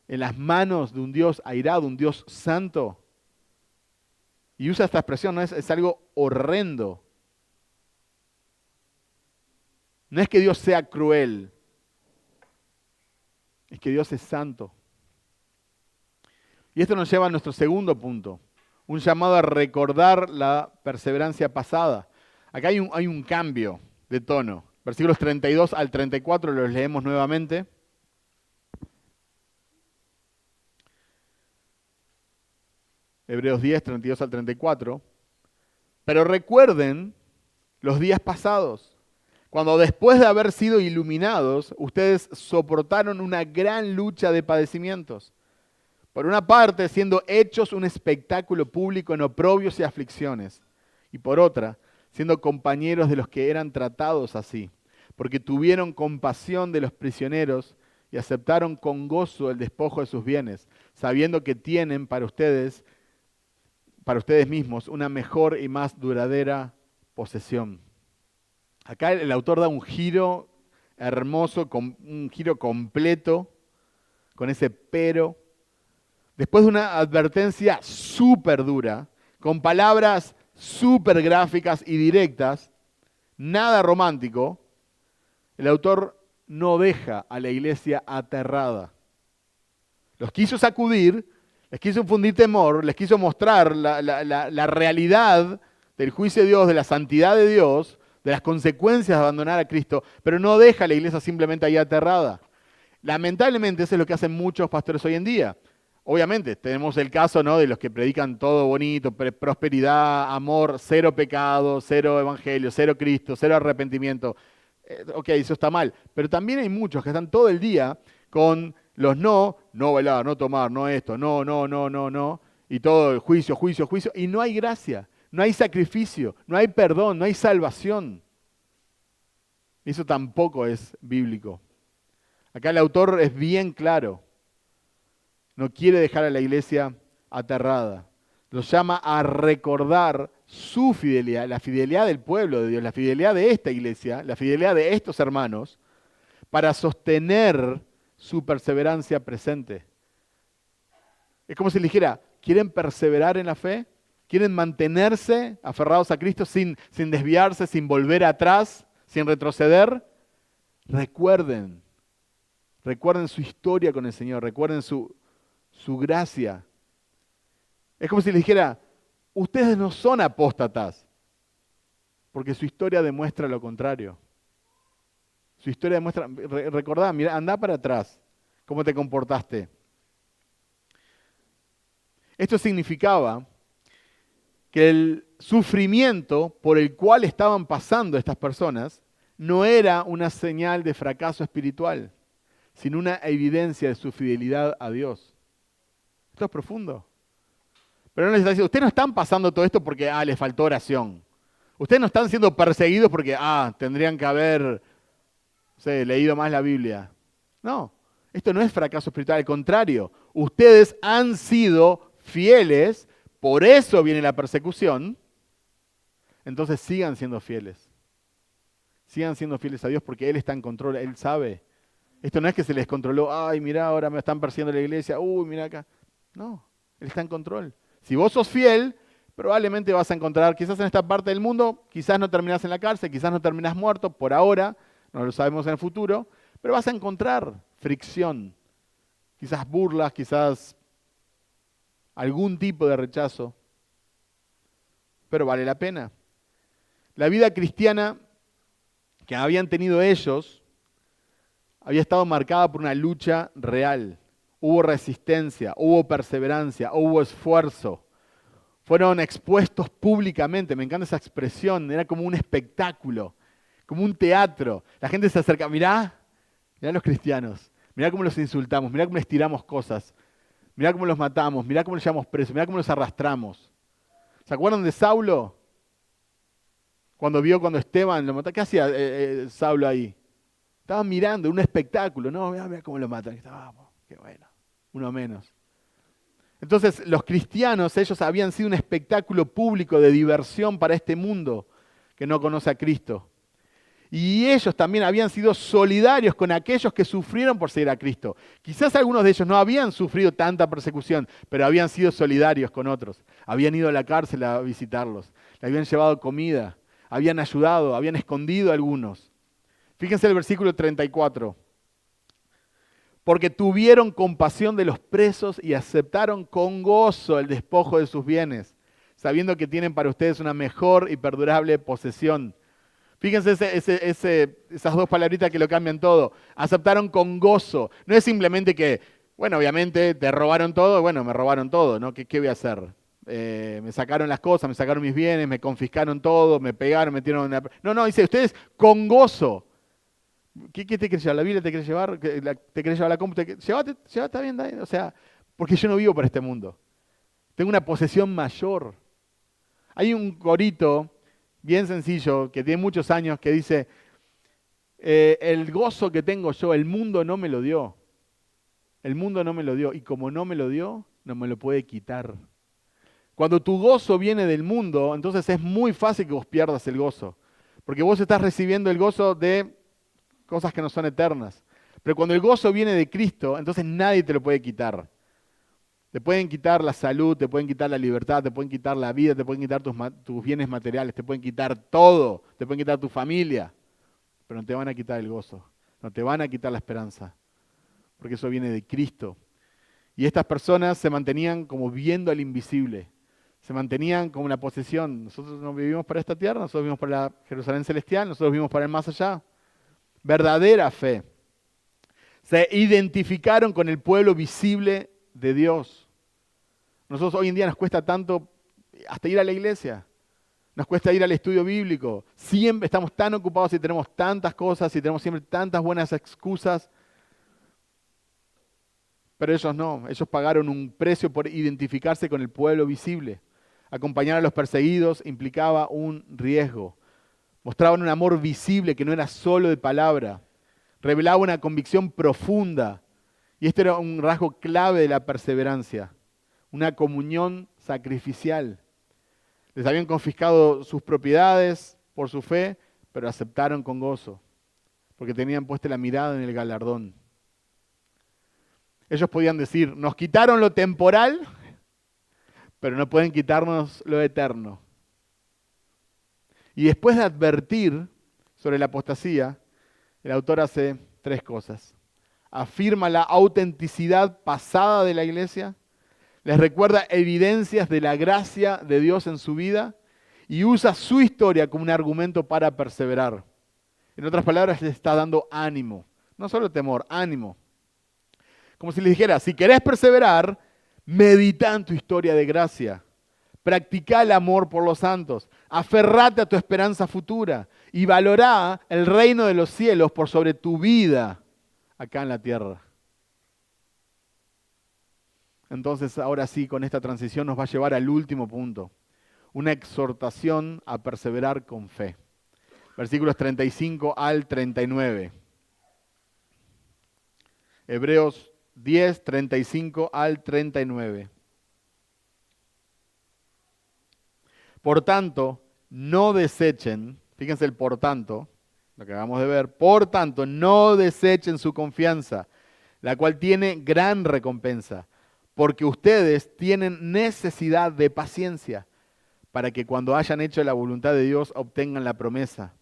en las manos de un Dios airado, un Dios santo? Y usa esta expresión, ¿no? Es algo horrendo. No es que Dios sea cruel, es que Dios es santo. Y esto nos lleva a nuestro segundo punto, un llamado a recordar la perseverancia pasada. Acá hay un cambio de tono. Versículos 32 al 34 los leemos nuevamente. Hebreos 10, 32 al 34. Pero recuerden los días pasados, cuando después de haber sido iluminados, ustedes soportaron una gran lucha de padecimientos. Por una parte, siendo hechos un espectáculo público en oprobios y aflicciones. Y por otra, siendo compañeros de los que eran tratados así, porque tuvieron compasión de los prisioneros y aceptaron con gozo el despojo de sus bienes, sabiendo que tienen para ustedes mismos una mejor y más duradera posesión. Acá el autor da un giro hermoso, un giro completo, con ese pero. Después de una advertencia súper dura, con palabras súper gráficas y directas, nada romántico, el autor no deja a la iglesia aterrada. Los quiso sacudir, les quiso infundir temor, les quiso mostrar la realidad del juicio de Dios, de la santidad de Dios, de las consecuencias de abandonar a Cristo, pero no deja a la iglesia simplemente ahí aterrada. Lamentablemente eso es lo que hacen muchos pastores hoy en día. Obviamente, tenemos el caso, ¿no?, de los que predican todo bonito, prosperidad, amor, cero pecado, cero evangelio, cero Cristo, cero arrepentimiento. Ok, eso está mal. Pero también hay muchos que están todo el día con los no bailar, no tomar, no esto, no, y todo el juicio, y no hay gracia, no hay sacrificio, no hay perdón, no hay salvación. Eso tampoco es bíblico. Acá el autor es bien claro. No quiere dejar a la iglesia aterrada. Los llama a recordar su fidelidad, la fidelidad del pueblo de Dios, la fidelidad de esta iglesia, la fidelidad de estos hermanos, para sostener su perseverancia presente. Es como si le dijera, ¿quieren perseverar en la fe? ¿Quieren mantenerse aferrados a Cristo sin desviarse, sin volver atrás, sin retroceder? Recuerden su historia con el Señor, recuerden su gracia. Es como si le dijera, ustedes no son apóstatas, porque su historia demuestra lo contrario. Su historia demuestra, recordá, mira, andá para atrás, cómo te comportaste. Esto significaba que el sufrimiento por el cual estaban pasando estas personas no era una señal de fracaso espiritual, sino una evidencia de su fidelidad a Dios. Esto es profundo. Pero no les está diciendo, ustedes no están pasando todo esto porque les faltó oración. Ustedes no están siendo perseguidos porque tendrían que haber leído más la Biblia. No, esto no es fracaso espiritual, al contrario. Ustedes han sido fieles, por eso viene la persecución. Entonces sigan siendo fieles. Sigan siendo fieles a Dios porque Él está en control, Él sabe. Esto no es que se les controló, mira, ahora me están persiguiendo la iglesia, mira acá. No, Él está en control. Si vos sos fiel, probablemente vas a encontrar, quizás en esta parte del mundo, quizás no terminás en la cárcel, quizás no terminás muerto, por ahora, no lo sabemos en el futuro, pero vas a encontrar fricción, quizás burlas, quizás algún tipo de rechazo, pero vale la pena. La vida cristiana que habían tenido ellos había estado marcada por una lucha real. Hubo resistencia, hubo perseverancia, hubo esfuerzo. Fueron expuestos públicamente, me encanta esa expresión, era como un espectáculo. como un teatro. La gente se acerca, mirá a los cristianos, mirá cómo los insultamos, mirá cómo les tiramos cosas, mirá cómo los matamos, mirá cómo los llevamos presos, mirá cómo los arrastramos. ¿Se acuerdan de Saulo? Cuando Esteban lo mató, ¿qué hacía Saulo ahí? Estaba mirando un espectáculo, no, mirá cómo lo matan. Qué bueno, uno menos. Entonces los cristianos, ellos habían sido un espectáculo público de diversión para este mundo que no conoce a Cristo. Y ellos también habían sido solidarios con aquellos que sufrieron por seguir a Cristo. Quizás algunos de ellos no habían sufrido tanta persecución, pero habían sido solidarios con otros. Habían ido a la cárcel a visitarlos, le habían llevado comida, habían ayudado, habían escondido a algunos. Fíjense el versículo 34. Porque tuvieron compasión de los presos y aceptaron con gozo el despojo de sus bienes, sabiendo que tienen para ustedes una mejor y perdurable posesión. Fíjense esas dos palabritas que lo cambian todo. Aceptaron con gozo. No es simplemente que, bueno, obviamente te robaron todo, bueno, me robaron todo, ¿no? ¿Qué voy a hacer? Me sacaron las cosas, me sacaron mis bienes, me confiscaron todo, me pegaron, me metieron en una... No, dice, ustedes con gozo. ¿Qué te querés llevar? ¿La Biblia te querés llevar? ¿Te querés llevar la compu? Llévate, está bien, o sea, porque yo no vivo para este mundo. Tengo una posesión mayor. Hay un corito bien sencillo, que tiene muchos años, que dice, el gozo que tengo yo, el mundo no me lo dio. El mundo no me lo dio, y como no me lo dio, no me lo puede quitar. Cuando tu gozo viene del mundo, entonces es muy fácil que vos pierdas el gozo, porque vos estás recibiendo el gozo de cosas que no son eternas. Pero cuando el gozo viene de Cristo, entonces nadie te lo puede quitar. Te pueden quitar la salud, te pueden quitar la libertad, te pueden quitar la vida, te pueden quitar tus bienes materiales, te pueden quitar todo, te pueden quitar tu familia, pero no te van a quitar el gozo, no te van a quitar la esperanza, porque eso viene de Cristo. Y estas personas se mantenían como viendo al invisible, se mantenían como una posesión. Nosotros no vivimos para esta tierra, nosotros vivimos para la Jerusalén celestial, nosotros vivimos para el más allá. Verdadera fe. Se identificaron con el pueblo visible de Dios. Nosotros hoy en día nos cuesta tanto hasta ir a la iglesia, nos cuesta ir al estudio bíblico. Siempre estamos tan ocupados y tenemos tantas cosas y tenemos siempre tantas buenas excusas. Pero ellos no, ellos pagaron un precio por identificarse con el pueblo visible. Acompañar a los perseguidos implicaba un riesgo. Mostraban un amor visible que no era solo de palabra. Revelaba una convicción profunda. Y este era un rasgo clave de la perseverancia. Una comunión sacrificial. Les habían confiscado sus propiedades por su fe, pero aceptaron con gozo, porque tenían puesta la mirada en el galardón. Ellos podían decir, nos quitaron lo temporal, pero no pueden quitarnos lo eterno. Y después de advertir sobre la apostasía, el autor hace tres cosas. Afirma la autenticidad pasada de la iglesia, les recuerda evidencias de la gracia de Dios en su vida y usa su historia como un argumento para perseverar. En otras palabras, les está dando ánimo, no solo temor, ánimo. Como si les dijera, si querés perseverar, medita en tu historia de gracia. Practica el amor por los santos. Aferrate a tu esperanza futura y valorá el reino de los cielos por sobre tu vida acá en la tierra. Entonces, ahora sí, con esta transición nos va a llevar al último punto. Una exhortación a perseverar con fe. Versículos 35 al 39. Hebreos 10, 35 al 39. Por tanto, no desechen, fíjense el por tanto, lo que acabamos de ver, por tanto, no desechen su confianza, la cual tiene gran recompensa, porque ustedes tienen necesidad de paciencia, para que cuando hayan hecho la voluntad de Dios obtengan la promesa.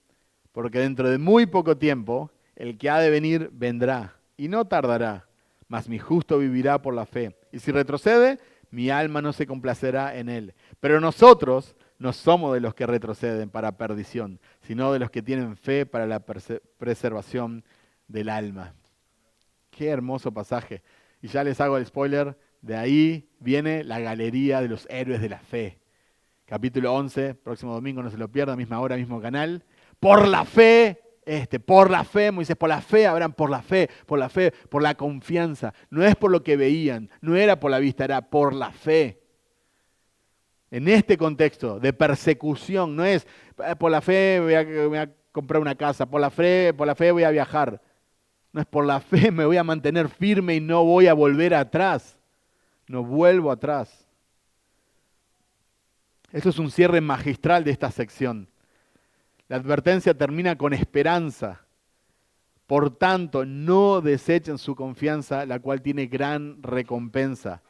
Porque dentro de muy poco tiempo, el que ha de venir vendrá, y no tardará, mas mi justo vivirá por la fe. Y si retrocede, mi alma no se complacerá en él. Pero nosotros no somos de los que retroceden para perdición, sino de los que tienen fe para la preservación del alma. Qué hermoso pasaje. Y ya les hago el spoiler, de ahí viene la galería de los héroes de la fe. Capítulo 11, próximo domingo, no se lo pierdan, misma hora, mismo canal. Por la fe, Moisés, por la fe, Abraham, por la fe, por la confianza. No es por lo que veían, no era por la vista, era por la fe. En este contexto de persecución, no es por la fe voy a comprar una casa, por la fe voy a viajar. No es por la fe me voy a mantener firme y no voy a volver atrás. No vuelvo atrás. Esto es un cierre magistral de esta sección. La advertencia termina con esperanza. Por tanto, no desechen su confianza, la cual tiene gran recompensa.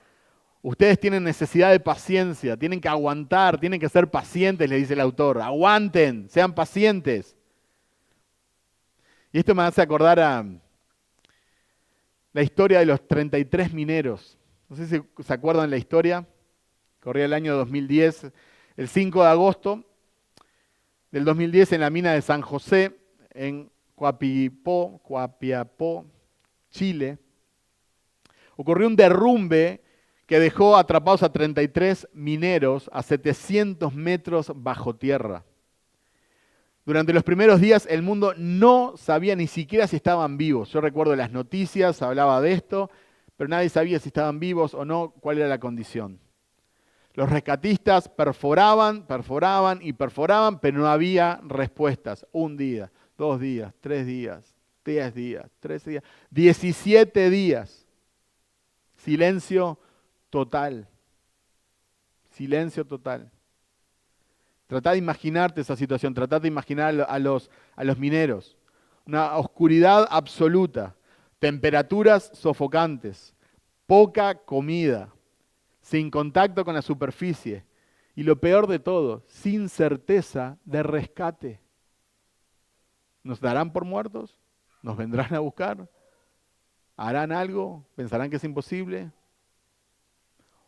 Ustedes tienen necesidad de paciencia, tienen que aguantar, tienen que ser pacientes, le dice el autor. Aguanten, sean pacientes. Y esto me hace acordar a la historia de los 33 mineros. No sé si se acuerdan la historia. Corría el año 2010, el 5 de agosto del 2010 en la mina de San José, en Copiapó, Chile. Ocurrió un derrumbe que dejó atrapados a 33 mineros a 700 metros bajo tierra. Durante los primeros días el mundo no sabía ni siquiera si estaban vivos. Yo recuerdo las noticias, hablaba de esto, pero nadie sabía si estaban vivos o no, cuál era la condición. Los rescatistas perforaban, pero no había respuestas. 1 día, 2 días, 3 días, 10 días, 13 días, 17 días. Silencio total. Silencio total. Tratá de imaginarte esa situación, tratá de imaginar a los mineros. Una oscuridad absoluta, temperaturas sofocantes, poca comida, sin contacto con la superficie y lo peor de todo, sin certeza de rescate. ¿Nos darán por muertos? ¿Nos vendrán a buscar? ¿Harán algo? ¿Pensarán que es imposible?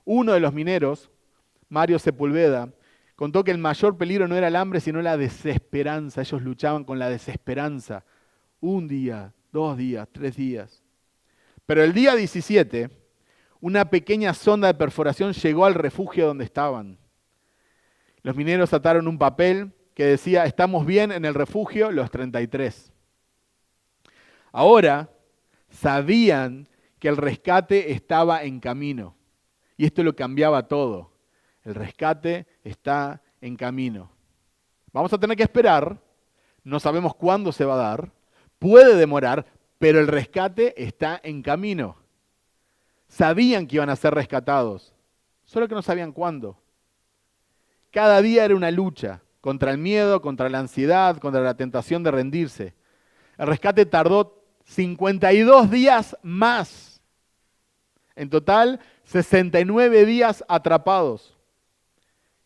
Uno de los mineros, Mario Sepúlveda, contó que el mayor peligro no era el hambre, sino la desesperanza. Ellos luchaban con la desesperanza. 1 día, 2 días, 3 días. Pero el día 17, una pequeña sonda de perforación llegó al refugio donde estaban. Los mineros ataron un papel que decía, estamos bien en el refugio, los 33. Ahora sabían que el rescate estaba en camino. Y esto lo cambiaba todo. El rescate está en camino. Vamos a tener que esperar, no sabemos cuándo se va a dar, puede demorar, pero el rescate está en camino. Sabían que iban a ser rescatados, solo que no sabían cuándo. Cada día era una lucha contra el miedo, contra la ansiedad, contra la tentación de rendirse. El rescate tardó 52 días más. En total, 69 días atrapados.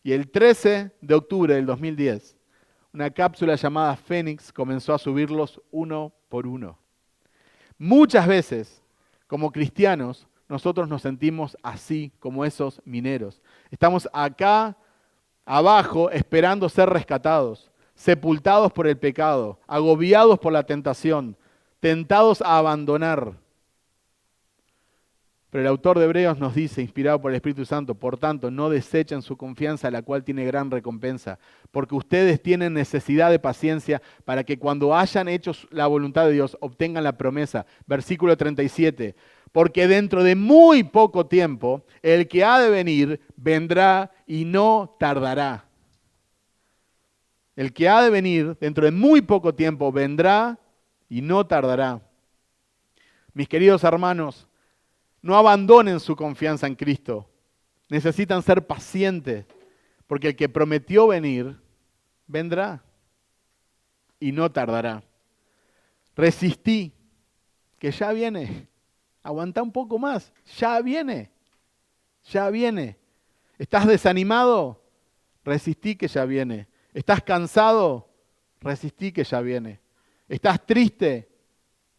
Y el 13 de octubre del 2010, una cápsula llamada Fénix comenzó a subirlos uno por uno. Muchas veces, como cristianos, nosotros nos sentimos así como esos mineros. Estamos acá abajo esperando ser rescatados, sepultados por el pecado, agobiados por la tentación, tentados a abandonar. Pero el autor de Hebreos nos dice, inspirado por el Espíritu Santo, por tanto, no desechen su confianza, la cual tiene gran recompensa, porque ustedes tienen necesidad de paciencia para que cuando hayan hecho la voluntad de Dios, obtengan la promesa. Versículo 37, porque dentro de muy poco tiempo, el que ha de venir, vendrá y no tardará. El que ha de venir, dentro de muy poco tiempo, vendrá y no tardará. Mis queridos hermanos, no abandonen su confianza en Cristo. Necesitan ser pacientes, porque el que prometió venir, vendrá y no tardará. Resistí, que ya viene. Aguantá un poco más, ya viene. Ya viene. ¿Estás desanimado? Resistí que ya viene. ¿Estás cansado? Resistí que ya viene. ¿Estás triste?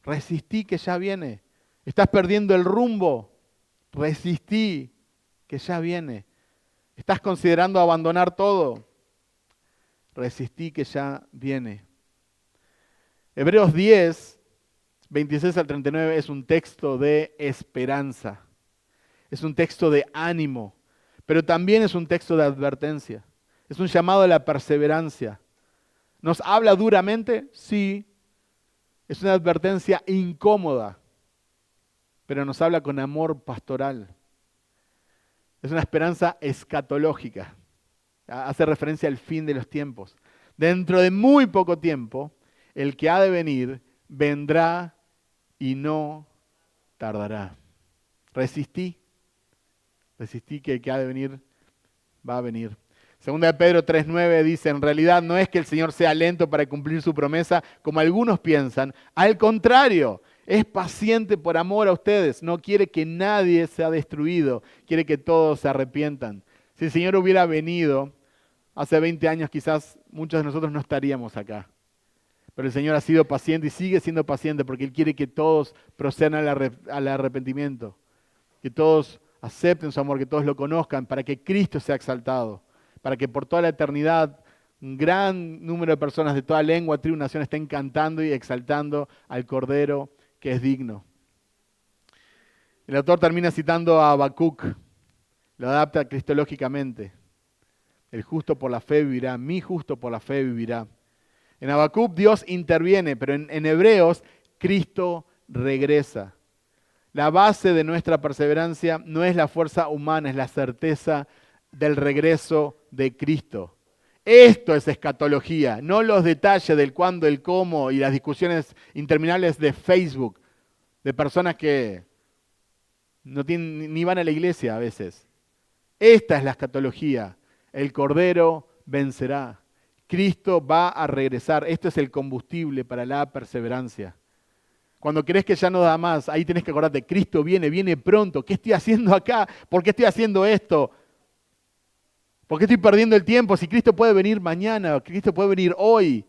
Resistí que ya viene. ¿Estás perdiendo el rumbo? Resistí, que ya viene. ¿Estás considerando abandonar todo? Resistí, que ya viene. Hebreos 10, 26 al 39 es un texto de esperanza. Es un texto de ánimo, pero también es un texto de advertencia. Es un llamado a la perseverancia. ¿Nos habla duramente? Sí. Es una advertencia incómoda, pero nos habla con amor pastoral. Es una esperanza escatológica. Hace referencia al fin de los tiempos. Dentro de muy poco tiempo, el que ha de venir vendrá y no tardará. Resistí, resistí que el que ha de venir va a venir. Segunda de Pedro 3:9 dice, en realidad no es que el Señor sea lento para cumplir su promesa, como algunos piensan. Al contrario, es paciente por amor a ustedes. No quiere que nadie sea destruido. Quiere que todos se arrepientan. Si el Señor hubiera venido hace 20 años, quizás muchos de nosotros no estaríamos acá. Pero el Señor ha sido paciente y sigue siendo paciente porque Él quiere que todos procedan al arrepentimiento. Que todos acepten su amor, que todos lo conozcan, para que Cristo sea exaltado, para que por toda la eternidad un gran número de personas de toda lengua, tribu, nación estén cantando y exaltando al Cordero que es digno. El autor termina citando a Habacuc, lo adapta cristológicamente. El justo por la fe vivirá, mi justo por la fe vivirá. En Habacuc Dios interviene, pero en Hebreos Cristo regresa. La base de nuestra perseverancia no es la fuerza humana, es la certeza del regreso de Cristo. Esto es escatología, no los detalles del cuándo, el cómo y las discusiones interminables de Facebook, de personas que no tienen, ni van a la iglesia a veces. Esta es la escatología. El Cordero vencerá. Cristo va a regresar. Esto es el combustible para la perseverancia. Cuando crees que ya no da más, ahí tenés que acordarte, Cristo viene, viene pronto. ¿Qué estoy haciendo acá? ¿Por qué estoy haciendo esto? ¿Por qué estoy perdiendo el tiempo? Si Cristo puede venir mañana, Cristo puede venir hoy.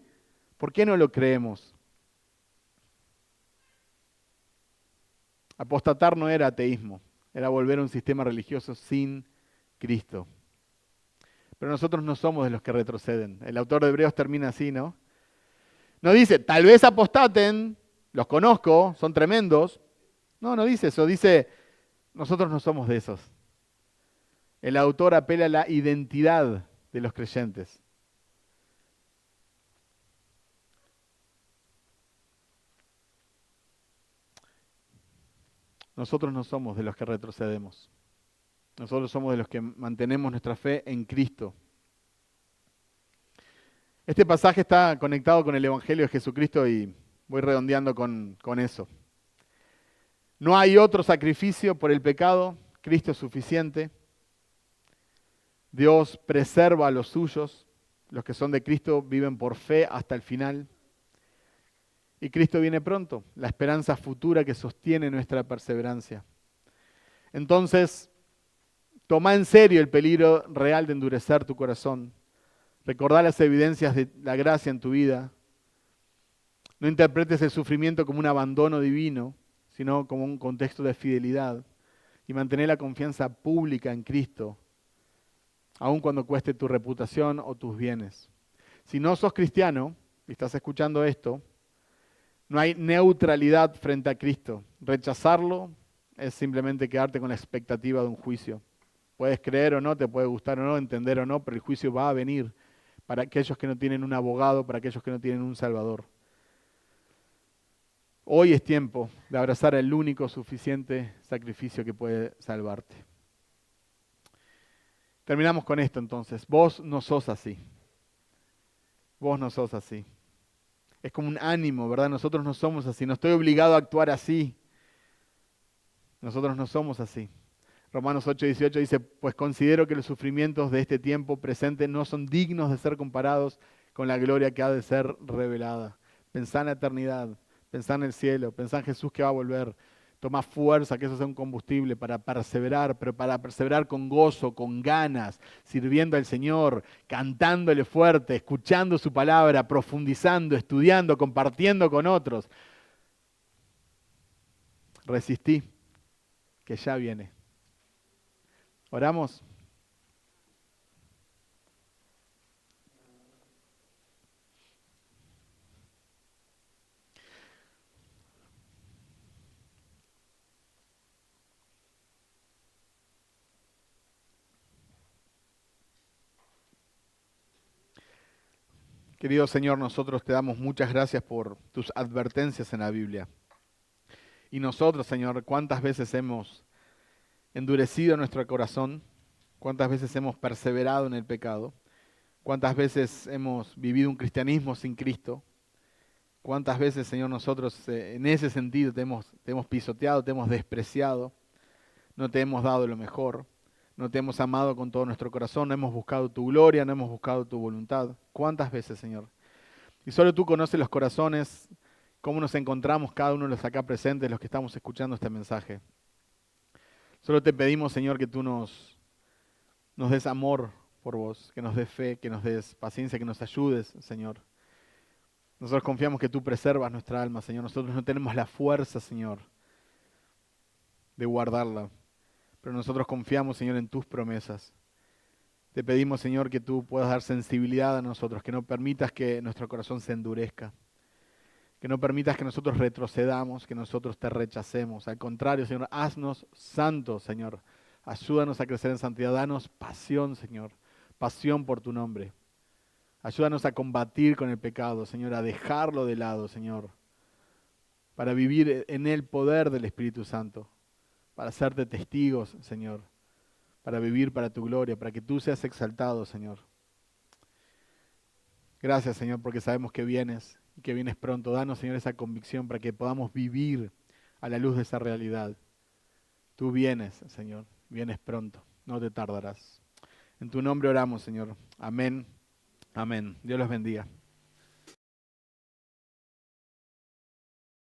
¿Por qué no lo creemos? Apostatar no era ateísmo, era volver a un sistema religioso sin Cristo. Pero nosotros no somos de los que retroceden. El autor de Hebreos termina así, ¿no? No dice, tal vez apostaten, los conozco, son tremendos. No, no dice eso, dice, nosotros no somos de esos. El autor apela a la identidad de los creyentes. Nosotros no somos de los que retrocedemos. Nosotros somos de los que mantenemos nuestra fe en Cristo. Este pasaje está conectado con el Evangelio de Jesucristo y voy redondeando con eso. No hay otro sacrificio por el pecado, Cristo es suficiente. Dios preserva a los suyos, los que son de Cristo viven por fe hasta el final. Y Cristo viene pronto, la esperanza futura que sostiene nuestra perseverancia. Entonces, toma en serio el peligro real de endurecer tu corazón. Recordá las evidencias de la gracia en tu vida. No interpretes el sufrimiento como un abandono divino, sino como un contexto de fidelidad. Y mantener la confianza pública en Cristo, aun cuando cueste tu reputación o tus bienes. Si no sos cristiano y estás escuchando esto, no hay neutralidad frente a Cristo. Rechazarlo es simplemente quedarte con la expectativa de un juicio. Puedes creer o no, te puede gustar o no, entender o no, pero el juicio va a venir para aquellos que no tienen un abogado, para aquellos que no tienen un salvador. Hoy es tiempo de abrazar el único suficiente sacrificio que puede salvarte. Terminamos con esto entonces. Vos no sos así. Vos no sos así. Es como un ánimo, ¿verdad? Nosotros no somos así. No estoy obligado a actuar así. Nosotros no somos así. Romanos 8:18 dice, pues considero que los sufrimientos de este tiempo presente no son dignos de ser comparados con la gloria que ha de ser revelada. Pensá en la eternidad, pensá en el cielo, pensá en Jesús que va a volver. Toma fuerza, que eso sea un combustible para perseverar, pero para perseverar con gozo, con ganas, sirviendo al Señor, cantándole fuerte, escuchando su palabra, profundizando, estudiando, compartiendo con otros. Resistí, que ya viene. ¿Oramos? Querido Señor, nosotros te damos muchas gracias por tus advertencias en la Biblia. Y nosotros, Señor, cuántas veces hemos endurecido nuestro corazón, cuántas veces hemos perseverado en el pecado, cuántas veces hemos vivido un cristianismo sin Cristo, cuántas veces, Señor, nosotros en ese sentido te hemos pisoteado, te hemos despreciado, no te hemos dado lo mejor, no te hemos amado con todo nuestro corazón, no hemos buscado tu gloria, no hemos buscado tu voluntad. ¿Cuántas veces, Señor? Y solo tú conoces los corazones, cómo nos encontramos cada uno de los acá presentes, los que estamos escuchando este mensaje. Solo te pedimos, Señor, que tú nos des amor por vos, que nos des fe, que nos des paciencia, que nos ayudes, Señor. Nosotros confiamos que tú preservas nuestra alma, Señor. Nosotros no tenemos la fuerza, Señor, de guardarla, pero nosotros confiamos, Señor, en tus promesas. Te pedimos, Señor, que tú puedas dar sensibilidad a nosotros, que no permitas que nuestro corazón se endurezca, que no permitas que nosotros retrocedamos, que nosotros te rechacemos. Al contrario, Señor, haznos santos, Señor. Ayúdanos a crecer en santidad. Danos pasión, Señor. Pasión por tu nombre. Ayúdanos a combatir con el pecado, Señor, a dejarlo de lado, Señor, para vivir en el poder del Espíritu Santo, para hacerte testigos, Señor, para vivir para tu gloria, para que tú seas exaltado, Señor. Gracias, Señor, porque sabemos que vienes y que vienes pronto. Danos, Señor, esa convicción para que podamos vivir a la luz de esa realidad. Tú vienes, Señor, vienes pronto, no te tardarás. En tu nombre oramos, Señor. Amén, amén. Dios los bendiga.